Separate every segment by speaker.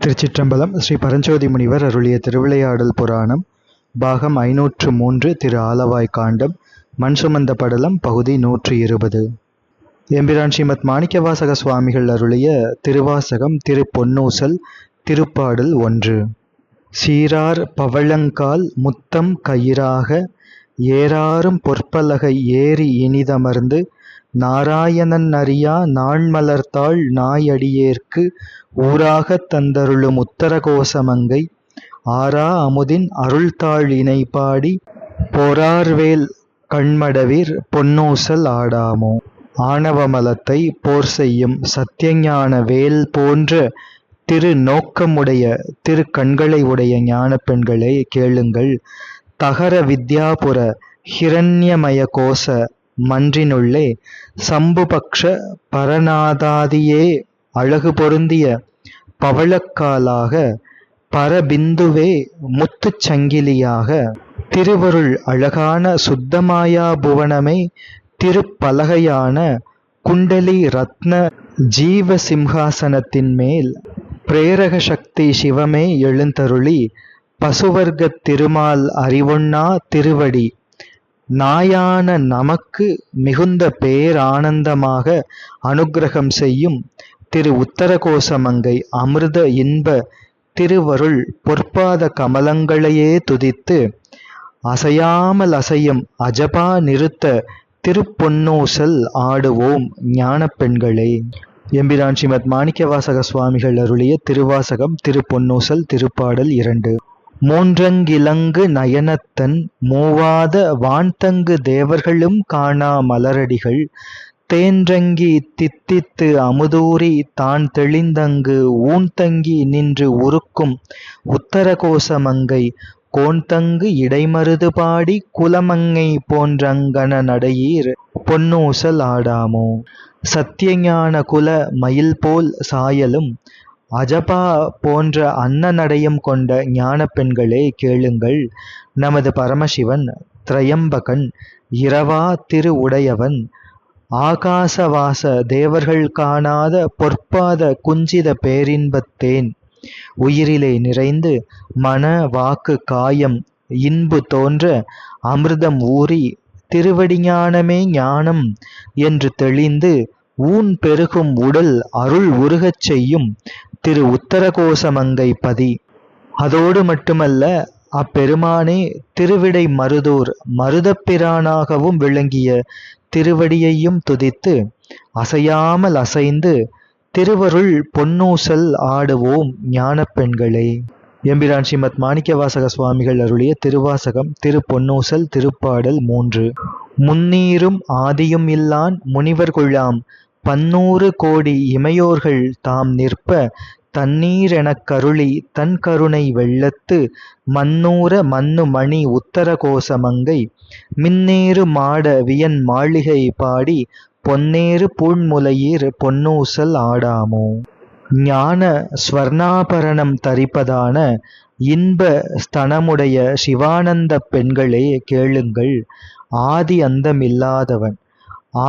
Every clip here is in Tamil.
Speaker 1: திருச்சிற்றம்பலம். ஸ்ரீ பரஞ்சோதி முனிவர் அருளிய திருவிளையாடல் புராணம் பாகம் 503 திரு ஆலவாய் காண்டம் மண் சுமந்த படலம் பகுதி 120. எம்பிரான் ஸ்ரீமத் மாணிக்கவாசக சுவாமிகள் அருளிய திருவாசகம் திரு பொன்னூசல் திருப்பாடல் 1. சீரார் பவழங்கால் முத்தம் கயிறாக ஏறாரும் பொற்பலகை ஏறி இனிதமர்ந்து நாராயணன் அறியா நாண்மலர்த்தாள் நாயடியேற்கு ஊராகத் தந்தருளும் உத்தரகோசமங்கை ஆரா அமுதின் அருள்தாள் இணைப்பாடி போரார்வேல் கண்மடவிர் பொன்னூசல் ஆடாமோ. ஆணவமலத்தை போர் செய்யும் சத்தியஞான வேல் போன்ற திரு நோக்கமுடைய திரு கண்களை உடைய ஞான பெண்களே கேளுங்கள். தகர வித்யாபுர ஹிரண்யமய கோச மன்றினுள்ளே சம்புபக்ஷ பரநாதாதியே அழகு பொருந்திய பவளக்காலாக பரபிந்துவே முத்துச் சங்கிலியாக திருவருள் அழகான சுத்தமாயா புவனமே திருப்பலகையான குண்டலி ரத்ன ஜீவ சிம்ஹாசனத்தின் மேல் பிரேரக சக்தி சிவமே எழுந்தருளி பசுவர்க்கத் திருமால் அறிவொண்ணா திருவடி நாயான நமக்கு மிகுந்த பேரானந்தமாக அனுக்கிரகம் செய்யும் திரு உத்தரகோசமங்கை அமிர்த இன்ப திருவருள் பொற்பாத கமலங்களையே துதித்து அசையாமல் அசையும் அஜபா நிறுத்த திருப்பொன்னூசல் ஆடுவோம் ஞான பெண்களே. எம்பிரான் ஸ்ரீமத் மாணிக்கவாசக சுவாமிகள் அருளிய திருவாசகம் திருப்பொன்னூசல் திருப்பாடல் 2. மூன்றங்கிலங்கு நயனத்தன் மூவாத வான்தங்கு தேவர்களும் காணா மலரடிகள் தேன்றங்கி தித்தித்து அமுதூரி தான் தெளிந்தங்கு ஊன்தங்கி நின்று உருக்கும் உத்தரகோசமங்கை கோன்தங்கு இடைமருது பாடி குலமங்கை போன்றங்கன நடையீர் பொன்னூசல் ஆடாமோ. சத்தியஞான குல மயில் போல் சாயலும் அஜபா போன்ற அன்னநடையும் கொண்ட ஞான பெண்களே கேளுங்கள். நமது பரமசிவன் திரையம்பகன் இரவா திரு உடையவன் ஆகாசவாச தேவர்கள் காணாத பொற்பாத குஞ்சித பேரின்பத்தேன் உயிரிலே நிறைந்து மன வாக்கு காயம் இன்பு தோன்ற அமிர்தம் ஊறி திருவடிஞானமே ஞானம் என்று தெளிந்து ஊன் பெருகும் உடல் அருள் உருகச் செய்யும் திரு உத்தரகோசமங்கை பதி. அதோடு மட்டுமல்ல, அப்பெருமானே திருவிடை மருதூர் மருதப்பிரானாகவும் விளங்கிய திருவடியையும் துதித்து அசையாமல் அசைந்து திருவருள் பொன்னூசல் ஆடுவோம் ஞான பெண்களே. எம்பிரான் ஸ்ரீமத் மாணிக்கவாசக சுவாமிகள் அருளிய திருவாசகம் திரு பொன்னூசல் திருப்பாடல் 3. முன்னீரும் ஆதியும் இல்லான் முனிவர்குழாம் பன்னூறு கோடி இமையோர்கள் தாம் நிற்ப தண்ணீரெனக் கருளி தன் கருணை வெள்ளத்து மன்னூர மன்னு மணி உத்தரகோசமங்கை மின்னேறு மாட வியன் மாளிகை பாடி பொன்னேறு பூண்முலையீர் பொன்னூசல் ஆடாமோ. ஞான ஸ்வர்ணாபரணம் தரிப்பதான இன்ப ஸ்தனமுடைய சிவானந்த பெண்களே கேளுங்கள். ஆதி அந்தமில்லாதவன்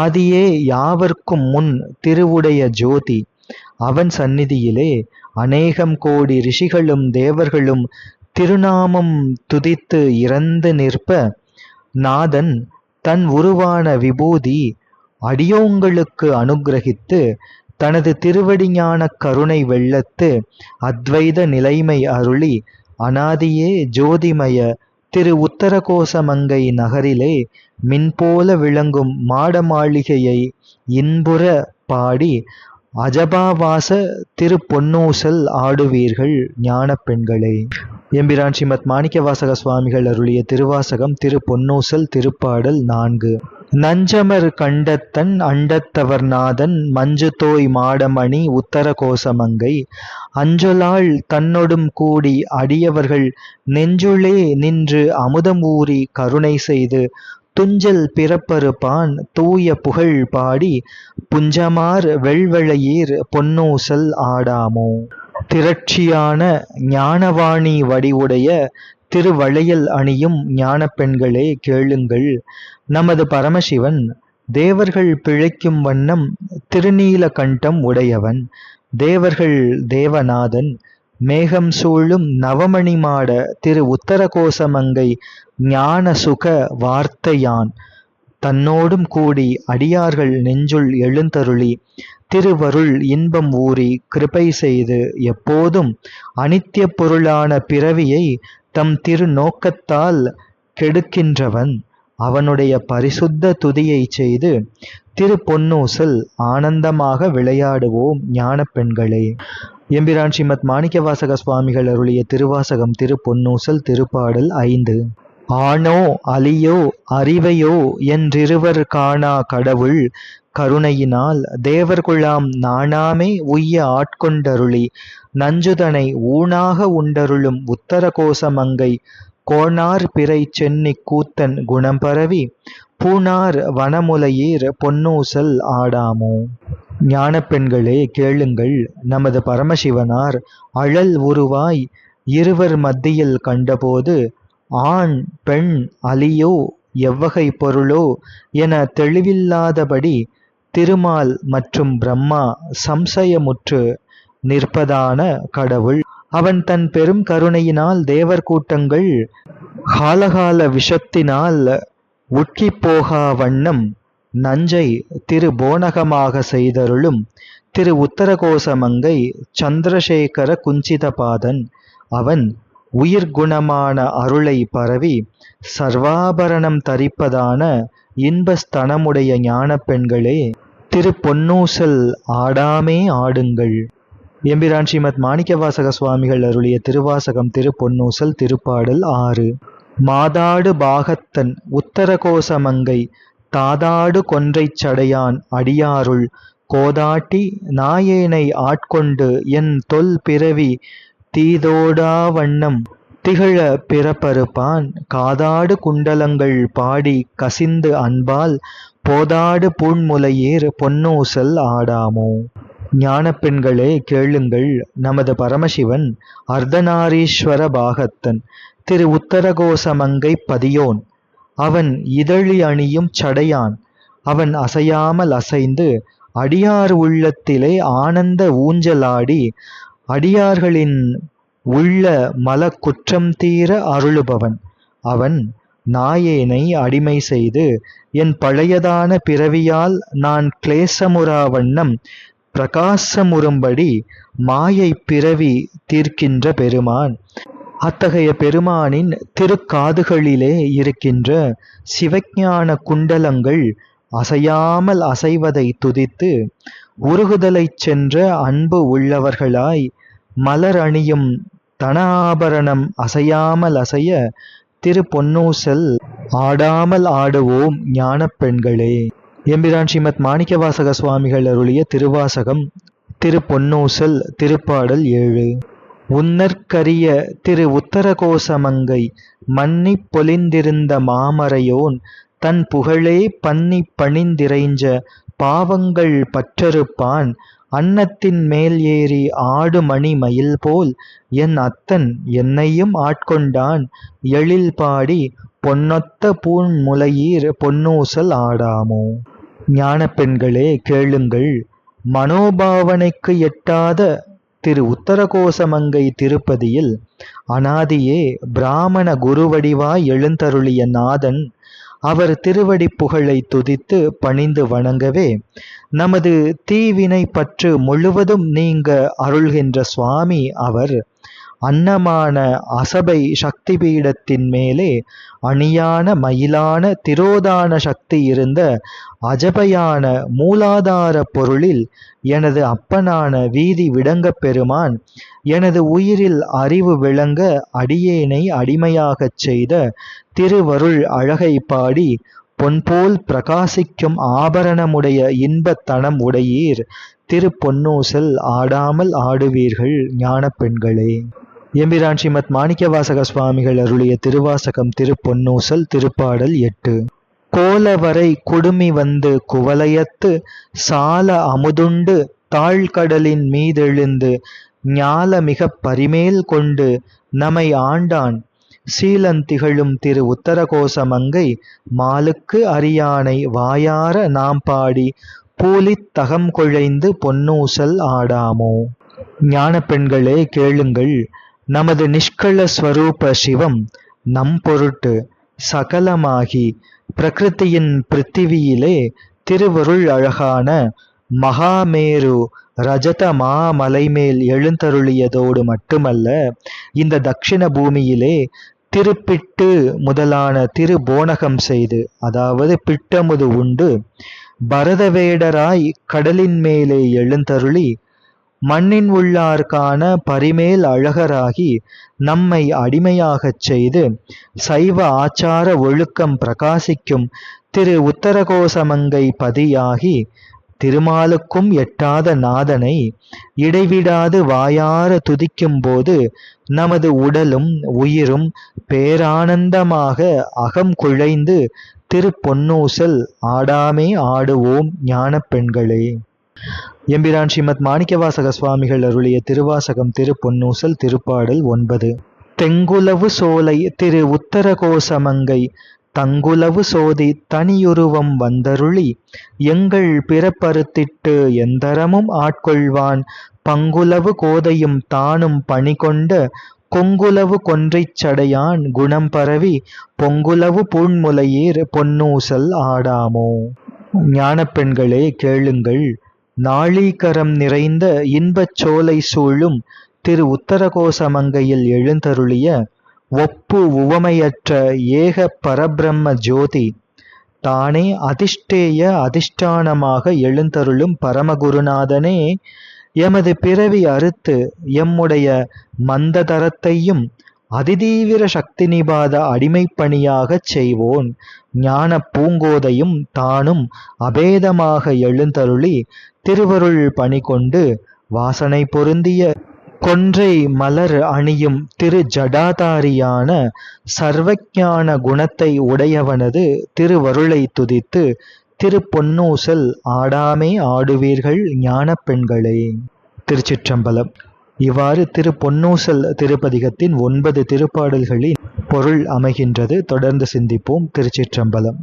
Speaker 1: ஆதியே யாவர்க்கும் முன் திருவுடைய ஜோதி அவன் சந்நிதியிலே அநேகம் கோடி ரிஷிகளும் தேவர்களும் திருநாமம் துதித்து இறந்து நிற்ப நாதன் தன் உருவான விபூதி அடியோங்களுக்கு அனுக்கிரகித்து தனது திருவடிஞான கருணை வெள்ளத்து அத்வைத நிலைமை அருளி அநாதியே ஜோதிமய திரு உத்தரகோசமங்கை நகரிலே மின்போல விளங்கும் மாட மாளிகையை இன்புற பாடி அஜபாவாச திரு பொன்னூசல் ஆடுவீர்கள் ஞான பெண்களே. எம்பிரான் ஸ்ரீமத் மாணிக்கவாசக சுவாமிகள் அருளிய திருவாசகம் திரு பொன்னூசல் திருப்பாடல் 4. நஞ்சமர் கண்டத்தன் அண்டத்தவர்நாதன் மஞ்சுதோய் மாடமணி உத்தரகோசமங்கை அஞ்சொலாள் தன்னொடும் கூடி அடியவர்கள் நெஞ்சுளே நின்று அமுதம் ஊறி கருணை செய்து துஞ்சல் பிறப்பறுப்பான் தூய புகழ் பாடி புஞ்சமார் வெள்வளையீர் பொன்னூசல் ஆடாமோ. திரட்சியான ஞானவாணி வடிவுடைய திருவளையல் அணியும் ஞான பெண்களே கேளுங்கள். நமது பரமசிவன் தேவர்கள் பிழைக்கும் வண்ணம் திருநீல கண்டம் உடையவன். தேவர்கள் தேவநாதன் மேகம் சூழும் நவமணி மாட திரு உத்தரகோசமங்கை ஞான சுக வார்த்தையான் தன்னோடும் கூடி அடியார்கள் நெஞ்சுள் எழுந்தருளி திருவருள் இன்பம் ஊறி கிருபை செய்து எப்போதும் அனித்திய பொருளான பிறவியை தம் திரு நோக்கத்தால் கெடுக்கின்றவன் அவனுடைய பரிசுத்த துதியை செய்து திரு பொன்னூசல் ஆனந்தமாக விளையாடுவோம் ஞான பெண்களே. எம்பிரான் ஸ்ரீமத் மாணிக்கவாசக சுவாமிகள் அருளிய திருவாசகம் திரு பொன்னூசல் திருப்பாடல் 5. ஆணோ அலியோ அறிவையோ என்றிருவர் காணா கடவுள் கருணையினால் தேவர்குழாம் நாணாமே உய்ய ஆட்கொண்டருளி நஞ்சுதனை ஊனாக உண்டருளும் உத்தரகோசமங்கை கோணார் பிறை சென்னி கூத்தன் குணம் பரவி பூணார் வனமுலையீர் பொன்னூசல் ஆடாமோ. ஞான பெண்களே கேளுங்கள், நமது பரமசிவனார் அழல் உருவாய் இருவர் மத்தியில் கண்டபோது ஆண் பெண் அலியோ எவ்வகை பொருளோ என தெளிவில்லாதபடி திருமால் மற்றும் பிரம்மா சம்சயமுற்று நிற்பதான கடவுள் அவன் தன் பெரும் கருணையினால் தேவர் கூட்டங்கள் காலகால விஷத்தினால் உட்கி போகா வண்ணம் நஞ்சை திரு போனகமாக செய்தருளும் திரு உத்தரகோசமங்கை சந்திரசேகர குஞ்சிதபாதன் அவன் உயிர்குணமான அருளை பரவி சர்வாபரணம் தரிப்பதான இன்பஸ்தனமுடைய ஞான பெண்களே திரு பொன்னூசல் ஆடாமே ஆடுங்கள். எம்பிரான் ஸ்ரீமத் மாணிக்கவாசக சுவாமிகள் அருளிய திருவாசகம் திரு பொன்னூசல் திருப்பாடல் 6. மாதாடு பாகத்தன் உத்தரகோசமங்கை தாதாடு கொன்றைச் சடையான் அடியாருள் கோதாட்டி நாயேனை ஆட்கொண்டு என் தொல் பிறவி தீதோடா வண்ணம் திகழ பிறப்பறுப்பான் காதாடு குண்டலங்கள் பாடி கசிந்து அன்பால் போதாடு பூண்முலையீர் பொன்னூசல் ஆடாமோ. ஞான பெண்களே கேளுங்கள், நமது பரமசிவன் அர்த்தநாரீஸ்வர பாகத்தன் திரு உத்தரகோசமங்கை பதியோன் அவன் இதழி அணியும் சடையான் அவன் அசையாமல் அசைந்து அடியார் உள்ளத்திலே ஆனந்த ஊஞ்சலாடி அடியார்களின் உள்ள மல குற்றம் தீர அருளுபவன் அவன் நாயேனை அடிமை செய்து என் பழையதான பிறவியால் நான் கிளேசமுறா வண்ணம் பிரகாசமுறும்படி மாயை பிறவி தீர்க்கின்ற பெருமான். அத்தகைய பெருமானின் திருக்காதுகளிலே இருக்கின்ற சிவஞான குண்டலங்கள் அசையாமல் அசைவதை துதித்து உருகுதலைச் சென்ற அன்பு உள்ளவர்களாய் மலர் அணியும் தன ஆபரணம் அசையாமல் அசைய திரு பொன்னூசல் ஆடாமல் ஆடுவோம் ஞான பெண்களே. எம்பிரான் ஸ்ரீமத் மாணிக்கவாசக சுவாமிகள் அருளிய திருவாசகம் திரு பொன்னூசல் திருப்பாடல் 7. உன்னற்கரிய திரு உத்தரகோசமங்கை மன்னி பொலிந்திருந்த மாமரையோன் தன் புகழே பன்னி பணிந்திரைஞ்ச பாவங்கள் பற்றறுப்பான் அன்னத்தின் மேல் ஏறி ஆடு மணி மயில் போல் என் அத்தன் என்னையும் ஆட்கொண்டான் எழில் பாடி பொன்னொத்த பூண்முலையீர் பொன்னூசல் ஆடாமோ. ஞான பெண்களே கேளுங்கள், மனோபாவனைக்கு எட்டாத திரு உத்தரகோசமங்கை திருப்பதியில் அனாதியே பிராமண குருவடிவாய் எழுந்தருளிய நாதன் அவர் திருவடி புகழை துதித்து பணிந்து வணங்கவே நமது தீவினை பற்று முழுவதும் நீங்க அருள்கின்ற சுவாமி அவர் அன்னமான அசபை சக்தி பீடத்தின் மேலே அணியான மயிலான திரோதான சக்தி இருந்த அஜபையான மூலாதார பொருளில் எனது அப்பனான வீதி விடங்கப் பெருமான் எனது உயிரில் அறிவு விளங்க அடியேனை அடிமையாகச் செய்த திருவருள் அழகை பாடி பொன்போல் பிரகாசிக்கும் ஆபரணமுடைய இன்பத்தனம் உடையீர் திரு பொன்னூசல் ஆடாமல் ஆடுவீர்கள் ஞான பெண்களே. எம்பிரான் ஸ்ரீமத் மாணிக்கவாசக சுவாமிகள் அருளிய திருவாசகம் திரு பொன்னூசல் திருப்பாடல் 8. கோலவரை குடுமி வந்து குவலயத்து சால அமுதுண்டு தாழ்கடலின் மீதெழுந்து ஞால மிக பரிமேல் கொண்டு நமை ஆண்டான் சீலந்திகழும் திரு உத்தரகோசமங்கை மாலுக்கு அரியானை வாயார நாம் பாடி பூலித் தகம் குழைந்து பொன்னூசல் ஆடாமோ. ஞான பெண்களே கேளுங்கள், நமது நிஷ்கள ஸ்வரூப சிவம் நம் பொருட்டு சகலமாகி பிரகிருதியின் பிருத்திவியிலே திருவருள் அழகான மகாமேரு ரஜத மாமலைமேல் எழுந்தருளியதோடு மட்டுமல்ல, இந்த தக்ஷிண பூமியிலே திருப்பிட்டு முதலான திருபோனகம் செய்து, அதாவது பிட்டமுது உண்டு பரதவேடராய் கடலின் மேலே எழுந்தருளி மண்ணின் உள்ளார்கான பரிமேல் அழகராகி நம்மை அடிமையாகச் செய்து சைவ ஆச்சார ஒழுக்கம் பிரகாசிக்கும் திரு உத்தரகோசமங்கை பதியாகி திருமாலுக்கும் எட்டாத நாதனை இடைவிடாது வாயார துதிக்கும்போது நமது உடலும் உயிரும் பேரானந்தமாக அகம் குழைந்து திருப்பொன்னூசல் ஆடாமே ஆடுவோம் ஞான பெண்களே. எம்பிரான் ஸ்ரீமத் மாணிக்கவாசக சுவாமிகள் அருளிய திருவாசகம் திருப்பொன்னூசல் திருப்பாடல் 9. தெங்குலவு சோலை திரு உத்தரகோசமங்கை தங்குலவு சோதி தனியுருவம் வந்தருளி எங்கள் பிறப்பறுத்திட்டு எந்தரமும் ஆட்கொள்வான் பங்குலவு கோதையும் தானும் பணிகொண்ட கொங்குலவு கொன்றைச் சடையான் குணம் பரவி பொங்குலவு பூண்முலையீர் பொன்னூசல் ஆடாமோ. ஞான பெண்களே கேளுங்கள், நாளீகரம் நிறைந்த இன்பச் சோலை சூழும் திரு உத்தரகோசமங்கையில் எழுந்தருளிய ஒப்பு உவமையற்ற ஏக பரபிரம்ம ஜோதி தானே அதிஷ்டேய அதிஷ்டானமாக எழுந்தருளும் பரமகுருநாதனே, எமது பிறவி அறுத்து எம்முடைய மந்ததரத்தையும் அதிதீவிர சக்தி நிபாத அடிமைப்பணியாகச் செய்வோன் ஞான பூங்கோதையும் தானும் அபேதமாக எழுந்தருளி திருவருள் பணி கொண்டு வாசனை பொருந்திய கொன்றை மலர் அணியும் திரு ஜடாதாரியான சர்வஞான குணத்தை உடையவனது திருவருளை துதித்து திருப்பொன்னூசல் ஆடாமே ஆடுவீர்கள் ஞான பெண்களே. திருச்சிற்றம்பலம். இவ்வாறு திருப்பொன்னூசல் திருப்பதிகத்தின் 9 திருப்பாடல்களின் பொருள் அமைகின்றது. தொடர்ந்து சிந்திப்போம். திருச்சிற்றம்பலம்.